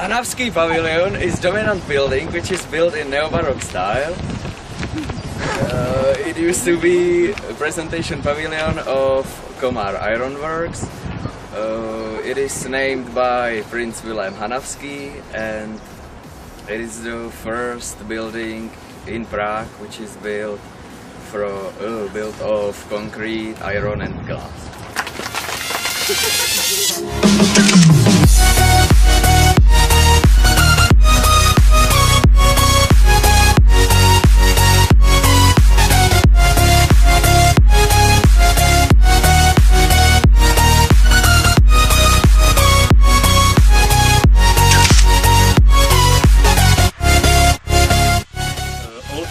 Hanavsky Pavilion is dominant building which is built in neo-baroque style. It used to be a presentation pavilion of Komar Ironworks. It is named by Prince Wilhelm Hanavsky, and it is the first building in Prague which is built of concrete, iron and glass.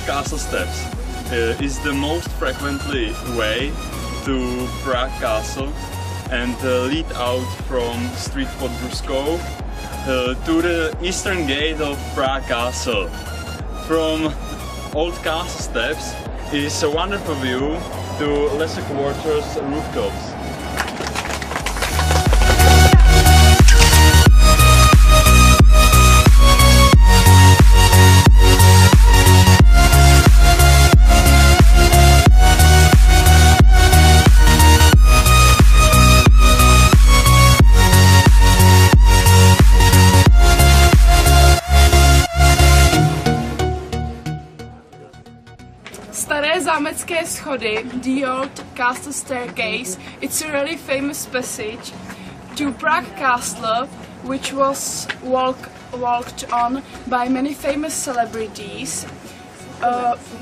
Castle steps is the most frequently way to Prague Castle and lead out from street pod Brusko to the eastern gate of Prague Castle. From Old Castle steps is a wonderful view to lesser quarters rooftops. Staré zámecké schody, the Old Castle Staircase, it's a really famous passage to Prague Castle, which was walked on by many famous celebrities.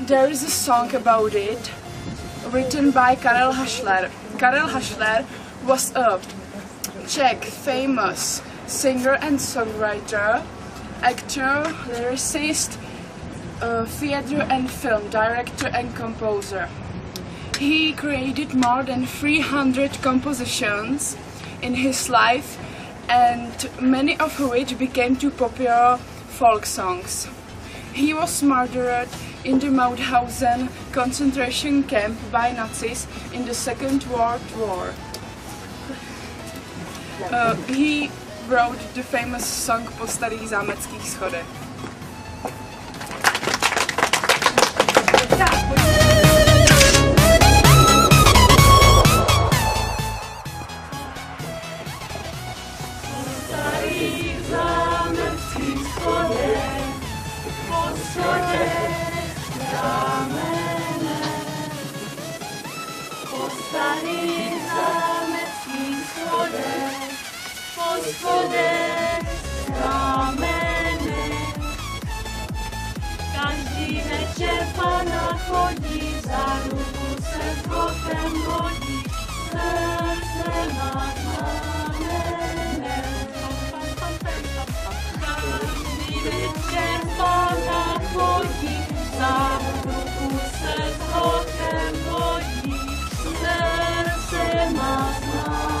There is a song about it, written by Karel Hašler. Karel Hašler was a Czech famous singer and songwriter, actor, lyricist, theatre and film director and composer. He created more than 300 compositions in his life, and many of which became too popular folk songs. He was murdered in the Mauthausen concentration camp by Nazis in the Second World War. He wrote the famous song Po starých zámeckých schodech. Každý večer Pana chodí, za ruku se s Bohem hodí, srdce má znamené. Každý večer Pana chodí, za ruku se s Bohem hodí, srdce má znamené.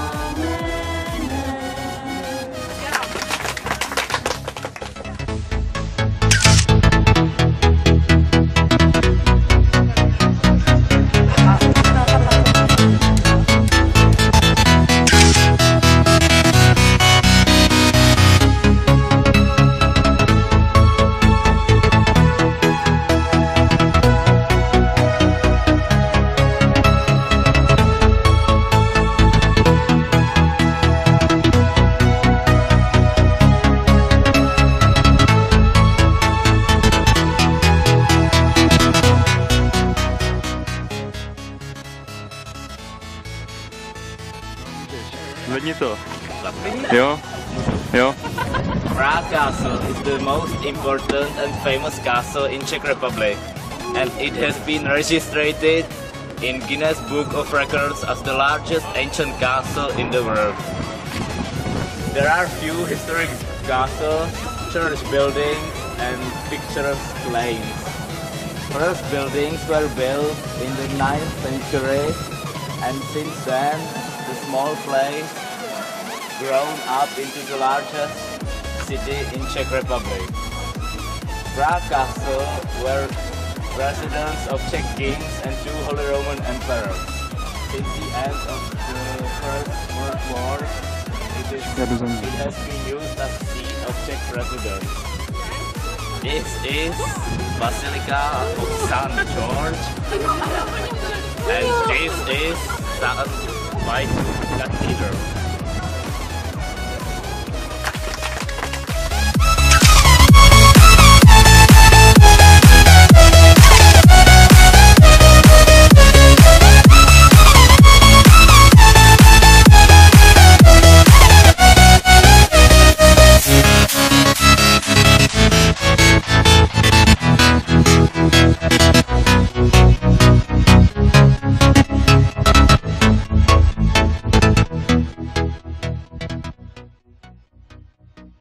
Zvedni to. Jo. Jo. Prague Castle is the most important and famous castle in Czech Republic, and it has been registered in Guinness Book of Records as the largest ancient castle in the world. There are few historic castles, church buildings and picturesque lanes. First buildings were built in the 9th century, and since then the small place grown up into the largest city in Czech Republic. Prague Castle were residence of Czech kings and 2 Holy Roman emperors. Since the end of the First World War, it has been used as a siege of Czech president. This is Basilica of St. George, and this is St. Michael Cathedral.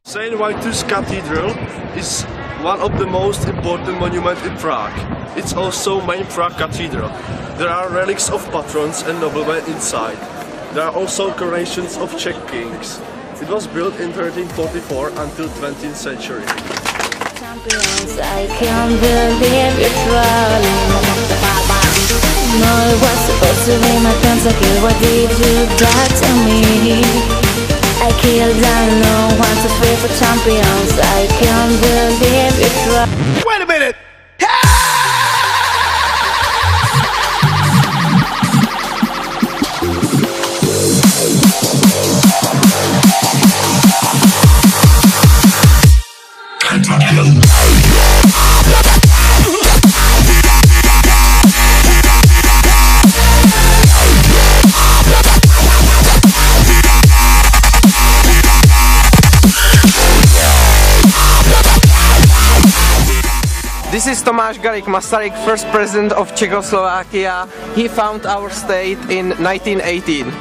St. Vitus Cathedral is one of the most important monuments in Prague. It's also main Prague cathedral. There are relics of patrons and noblemen inside. There are also coronations of Czech kings. It was built in 1344 until 20th century. Champions, I can't believe it's running. No, it was supposed to be my pentakill. What did you do to me? I killed down no 1, 2, 3 for champions. I can't believe it's right. Wait a minute! This is Tomáš Garrigue Masaryk, first president of Czechoslovakia. He founded our state in 1918.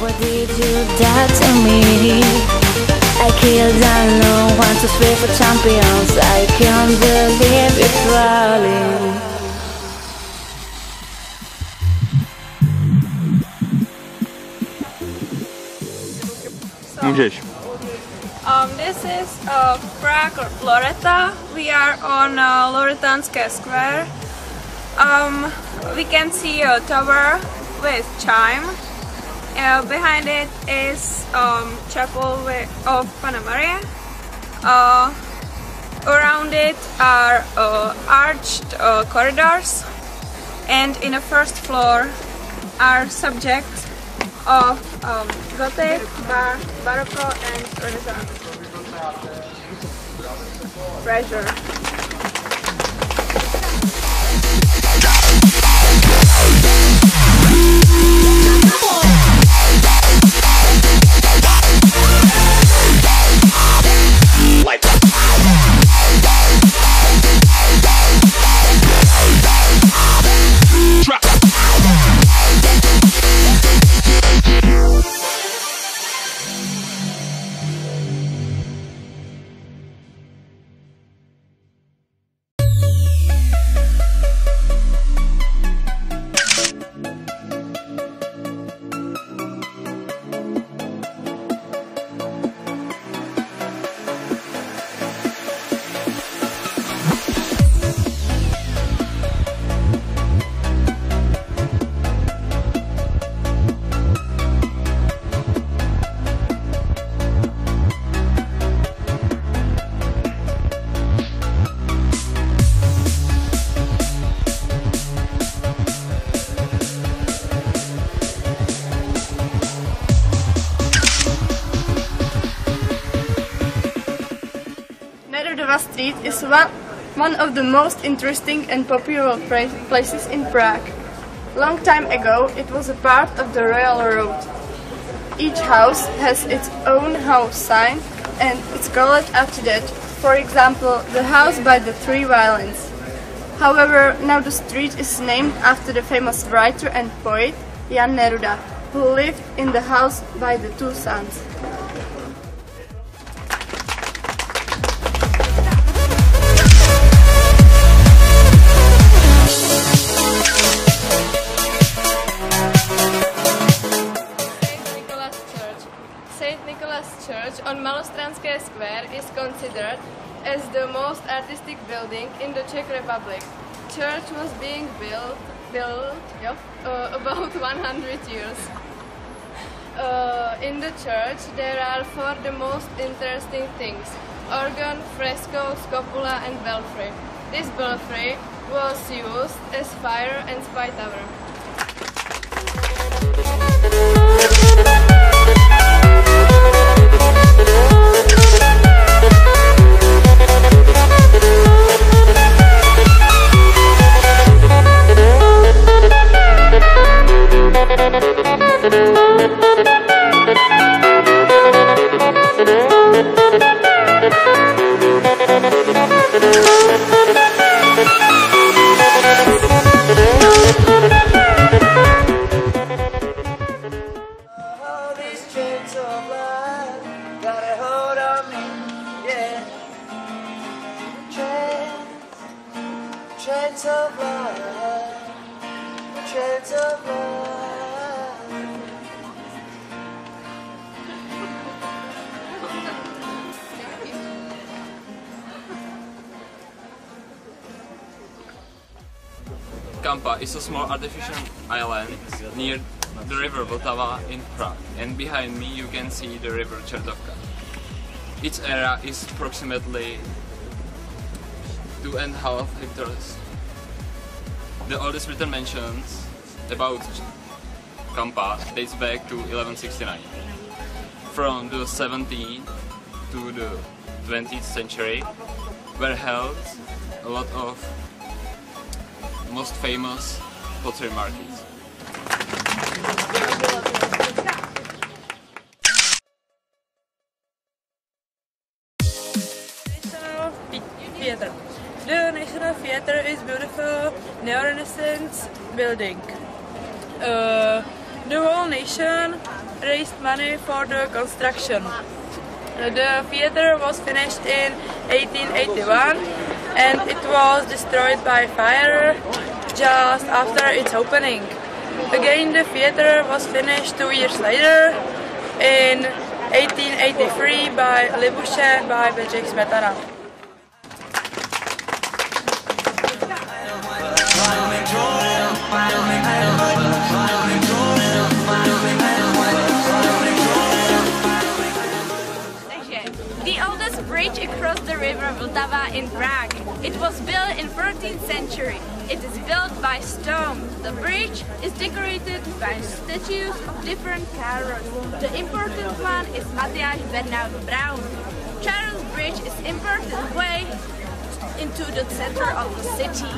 What did you do to me? I killed down no 1, 2, 3 for champions. I can't believe it's rolling. Můžeš. This is Prague or Loreta. We are on Loretanské Square. We can see a tower with chime. Behind it is chapel of Panna Maria. Around it are arched corridors, and in the first floor are subjects of Gothic, Baroque and Renaissance treasure. Street is one of the most interesting and popular places in Prague. Long time ago, it was a part of the railroad. Each house has its own house sign and it's called after that. For example, the house by the three violins. However, now the street is named after the famous writer and poet Jan Neruda, who lived in the house by the two sons. St. Nicholas Church on Malostranské Square is considered as the most artistic building in the Czech Republic. Church was being built about 100 years. In the church there are four the most interesting things: organ, fresco, scopola and belfry. This belfry was used as fire and spy tower. Chains of love, chains of love. Kampa is a small artificial island near the river Vltava in Prague, and behind me you can see the river Čertovka. Its area is approximately 2.5 hectares. The oldest written mentions about Kampa dates back to 1169. From the 17th to the 20th century were held a lot of most famous pottery markets. Theatre. The National Theatre is beautiful neo-Renaissance building. The whole nation raised money for the construction. The theatre was finished in 1881 and it was destroyed by fire just after its opening. Again, the theatre was finished 2 years later in 1883 by Libuše by Bedřich Smetana. The oldest bridge across the river Vltava in Prague. It was built in 14th century. It is built by stone. The bridge is decorated by statues of different characters. The important one is Matyáš Bernard Braun. Charles Bridge is important way into the center of the city.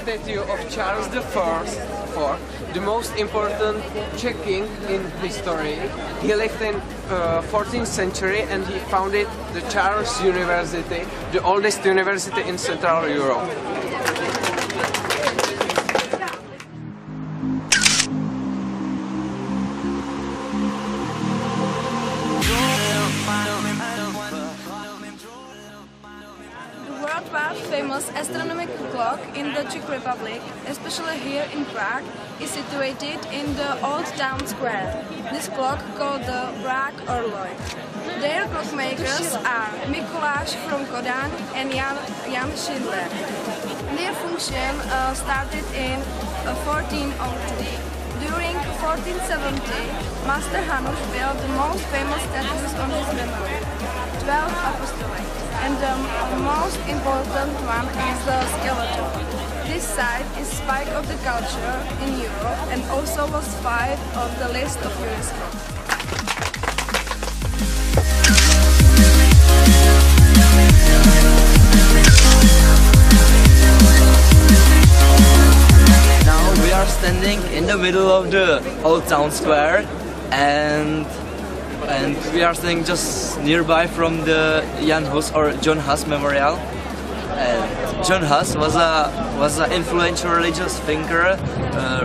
Statue of Charles IV, the most important Czech king in history. He lived in 14th century and he founded the Charles University, the oldest university in Central Europe. World famous astronomical clock in the Czech Republic, especially here in Prague, is situated in the Old Town Square. This clock called the Prague Orloj. Their clockmakers are Mikuláš from Kodaň and Jan Schindler. Their function started in 1402. During 1470, Master Hanuš built the most famous statues on his memory, 12 apostles, and the most important one is the skeleton. This site is Spike of the Culture in Europe and also was 5 on the list of UNESCO. Now we are standing in the middle of the old town square and we are standing just nearby from the Jan Hus or John Hus Memorial. And John Hus was an influential religious thinker,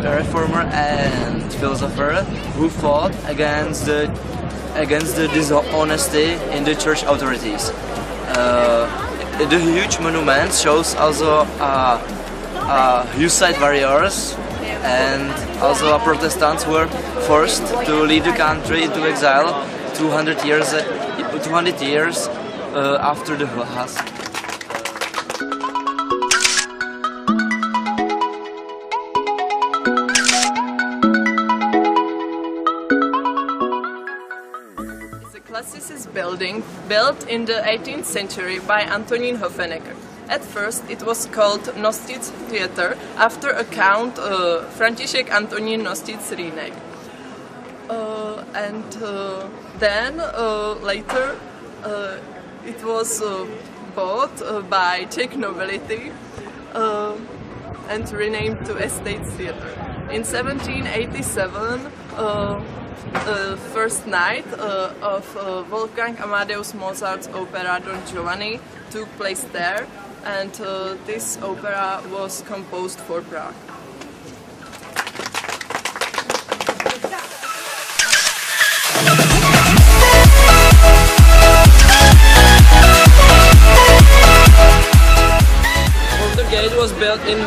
reformer and philosopher who fought against the dishonesty in the church authorities. The huge monument shows also Hussite warriors and also Protestants who were forced to leave the country into exile 200 years after the Hus. Classicist building built in the 18th century by Antonín Hofenecker. At first it was called Nostitz Theatre after a Count František Antonín Nostitz Rýnek. Then later it was bought by Czech nobility and renamed to Estate Theatre. In 1787 first night of Wolfgang Amadeus Mozart's opera Don Giovanni took place there, and this opera was composed for Prague. The gate was built in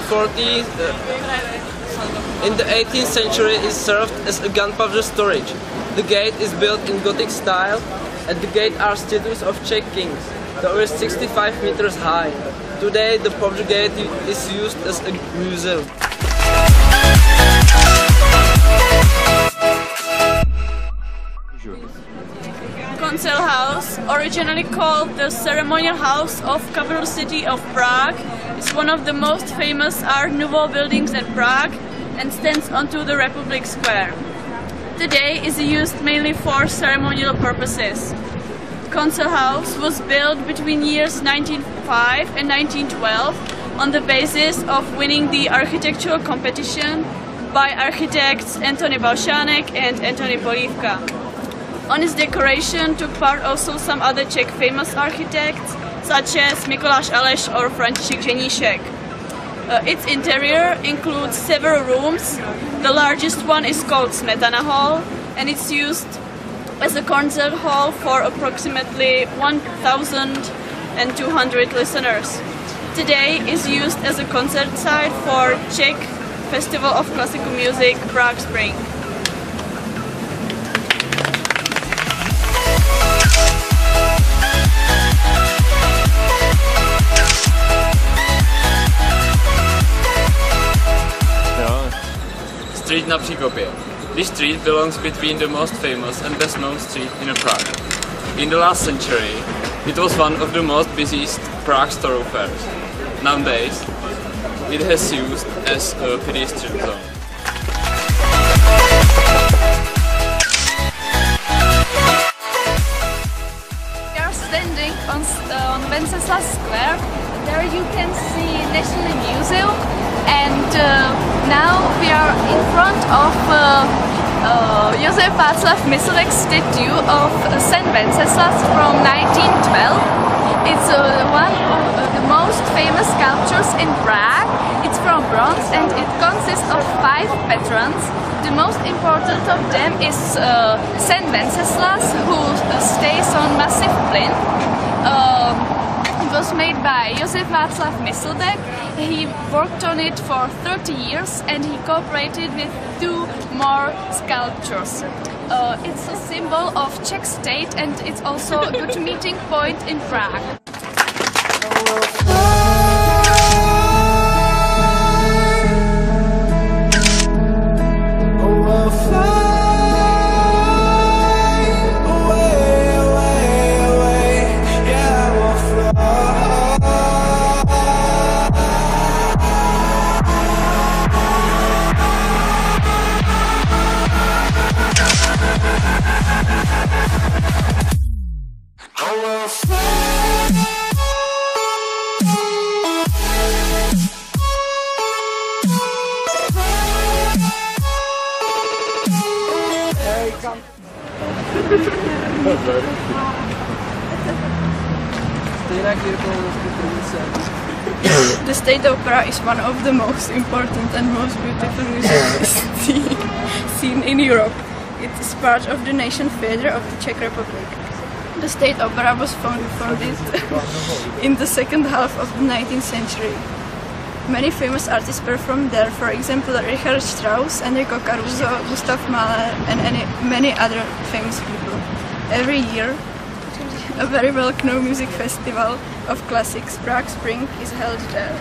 in the 18th century. It served as a gunpowder storage. The gate is built in Gothic style. At the gate are statues of Czech kings. They were 65 meters high. Today the powder gate is used as a museum. Concert House, originally called the Ceremonial House of capital city of Prague, is one of the most famous Art Nouveau buildings in Prague and stands onto the Republic Square. Today is used mainly for ceremonial purposes. Concert House was built between years 1905 and 1912 on the basis of winning the architectural competition by architects Antony Balšánek and Antony Polívka. On its decoration took part also some other Czech famous architects such as Mikuláš Aleš or František Ženíšek. Its interior includes several rooms. The largest one is called Smetana Hall, and it's used as a concert hall for approximately 1,200 listeners. Today is used as a concert site for Czech Festival of Classical Music Prague Spring. Street na Příkopě. This street belongs between the most famous and best known street in Prague. In the last century, it was one of the most busiest Prague thoroughfares. Nowadays, it has used as a pedestrian zone. We are standing on Wenceslas Square. There you can see National Museum, and now we are in front of Josef Václav Myslbek's statue of St. Wenceslas from 1912. It's one of the most famous sculptures in Prague. It's from bronze and it consists of 5 patrons. The most important of them is St. Wenceslas, who stays on massive plinth. It was made by Josef Václav Myslbek. He worked on it for 30 years and he cooperated with 2 more sculptures. It's a symbol of Czech state and it's also a good meeting point in Prague. The State Opera is one of the most important and most beautiful music scene in Europe. It is part of the Nation Theatre of the Czech Republic. The State Opera was founded in the second half of the 19th century. Many famous artists performed there, for example Richard Strauss, Enrico Caruso, Gustav Mahler and many other famous people. Every year, a very well-known music festival of classics, Prague Spring, is held there.